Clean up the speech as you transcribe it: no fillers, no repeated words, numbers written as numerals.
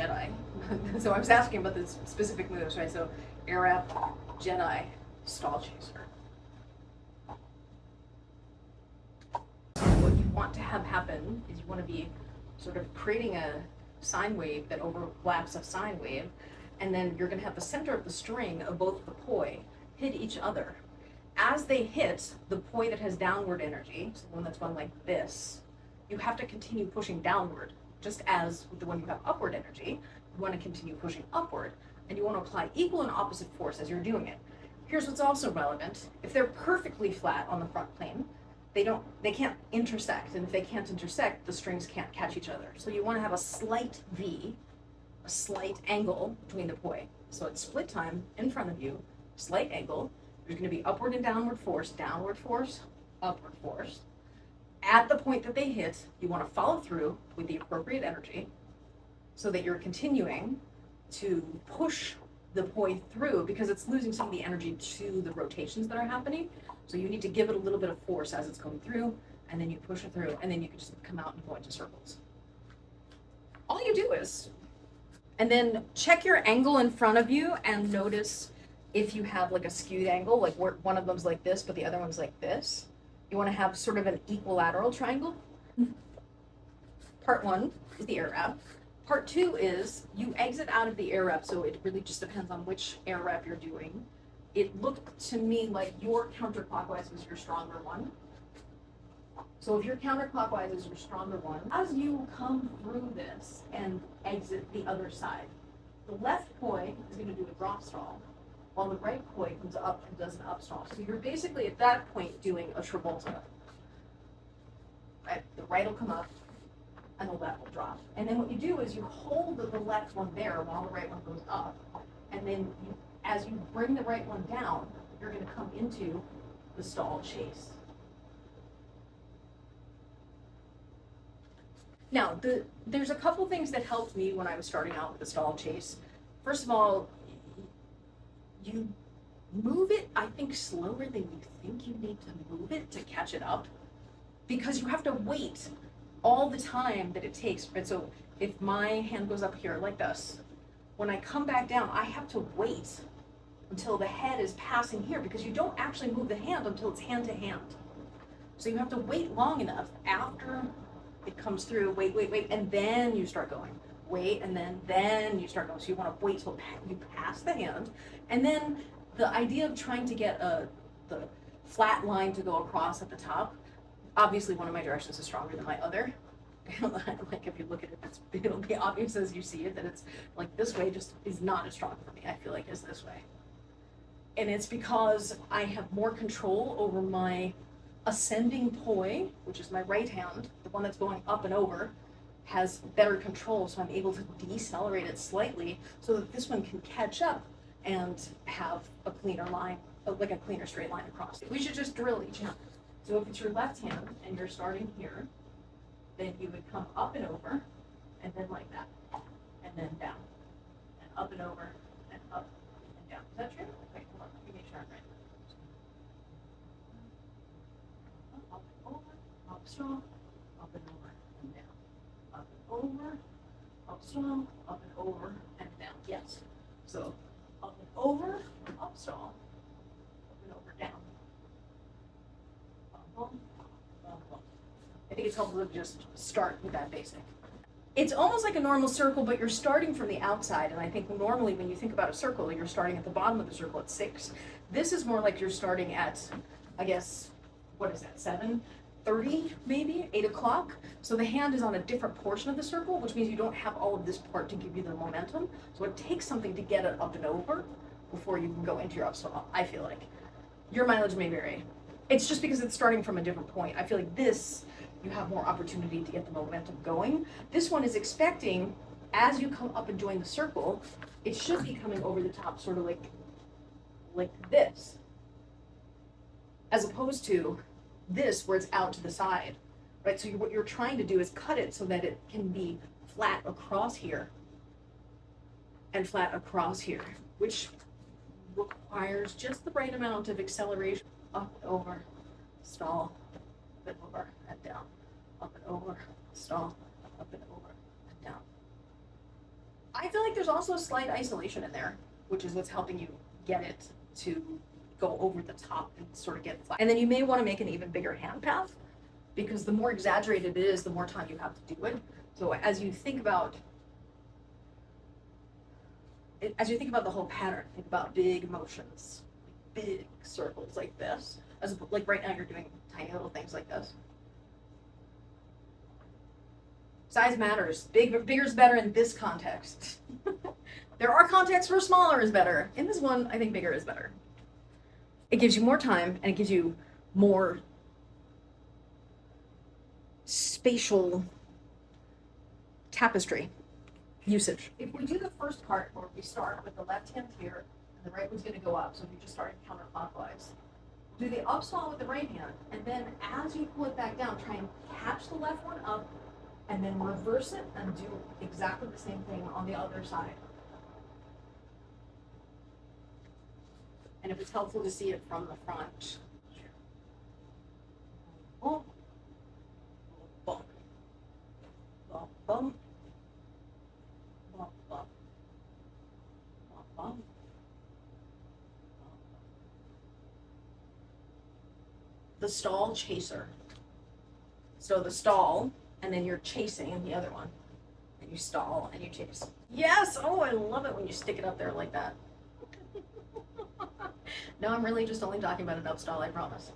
Jedi. So I was asking about the specific moves, right? So Airwrap, Jedi, stall chaser. What you want to have happen is you want to be sort of creating a sine wave that overlaps a sine wave, and then you're going to have the center of the string of both the poi hit each other. As they hit the poi that has downward energy, so the one that's going like this, you have to continue pushing downward. Just as with the one you have upward energy, you want to continue pushing upward, and you want to apply equal and opposite force as you're doing it. Here's what's also relevant. If they're perfectly flat on the front plane, they can't intersect, and if they can't intersect, the strings can't catch each other. So you want to have a slight V, a slight angle between the poi. So at split time, in front of you, slight angle, there's going to be upward and downward force, upward force. At the point that they hit, you want to follow through with the appropriate energy so that you're continuing to push the poi through, because it's losing some of the energy to the rotations that are happening. So you need to give it a little bit of force as it's going through, and then you push it through, and then you can just come out and go into circles. All you do is, and then check your angle in front of you and notice if you have like a skewed angle, like where one of them's like this, but the other one's like this. You want to have sort of an equilateral triangle. Part one is the Airwrap. Part two is you exit out of the Airwrap, so it really just depends on which Airwrap you're doing. It looked to me like your counterclockwise was your stronger one. So if your counterclockwise is your stronger one, as you come through this and exit the other side, the left poi is going to do a drop stall, while the right poi comes up and does an up stall. So you're basically at that point doing a Travolta. Right? The right will come up and the left will drop. And then what you do is you hold the left one there while the right one goes up. And then as you bring the right one down, you're going to come into the stall chase. Now, there's a couple things that helped me when I was starting out with the stall chase. First of all, you move it, I think, slower than you think you need to move it to catch it up, because you have to wait all the time that it takes. Right? So if my hand goes up here like this, when I come back down, I have to wait until the head is passing here, because you don't actually move the hand until it's hand to hand. So you have to wait long enough after it comes through, wait, and then you start going. Wait, and then you start going. So you want to wait till you pass the hand. And then the idea of trying to get the flat line to go across at the top, obviously one of my directions is stronger than my other. Like if you look at it, it'll be obvious as you see it that it's like this way just is not as strong for me, I feel like, as this way. And it's because I have more control over my ascending poi, which is my right hand, the one that's going up and over, has better control, so I'm able to decelerate it slightly so that this one can catch up and have a cleaner line, like a cleaner straight line across. We should just drill each hand. So if it's your left hand and you're starting here, then you would come up and over, and then like that, and then down, and up and over, and up and down. Is that true? Wait, hold on, let me make sure I'm right. Up and over, up strong, up and over, and down. Up and over, up strong, up and over, and down. Yes. So up and over, up strong, up and over, down. Up, up. I think it's helpful to just start with that basic. It's almost like a normal circle, but you're starting from the outside. And I think normally when you think about a circle, you're starting at the bottom of the circle at 6. This is more like you're starting at, I guess, what is that, 7:30, maybe 8 o'clock. So the hand is on a different portion of the circle, which means you don't have all of this part to give you the momentum. So it takes something to get it up and over before you can go into your upstall, I feel like. Your mileage may vary. It's just because it's starting from a different point. I feel like this, you have more opportunity to get the momentum going. This one is expecting, as you come up and join the circle, it should be coming over the top, sort of like this, as opposed to this, where it's out to the side, right? So what you're trying to do is cut it so that it can be flat across here and flat across here, which requires just the right amount of acceleration. Up and over, stall, up and over, and down. Up and over, stall, up and over, and down. I feel like there's also slight isolation in there, which is what's helping you get it to go over the top and sort of get flat. And then you may want to make an even bigger hand path, because the more exaggerated it is, the more time you have to do it. So as you think about the whole pattern, think about big motions, big circles like this, as like right now you're doing tiny little things like this. Size matters. Bigger is better in this context. There are contexts where smaller is better. In this one, I think bigger is better. It gives you more time, and it gives you more spatial tapestry usage. If we do the first part where we start with the left hand here, and the right one's going to go up, so if you just started counterclockwise, do the up swell with the right hand, and then as you pull it back down, try and catch the left one up, and then reverse it and do exactly the same thing on the other side. And if it's helpful to see it from the front. Oh. Bump. Bump, bump. Bump, bump. Bump, bump. The stall chaser. So the stall, and then you're chasing the other one. And you stall and you chase. Yes! Oh, I love it when you stick it up there like that. No, I'm really just only talking about an up stall, I promise.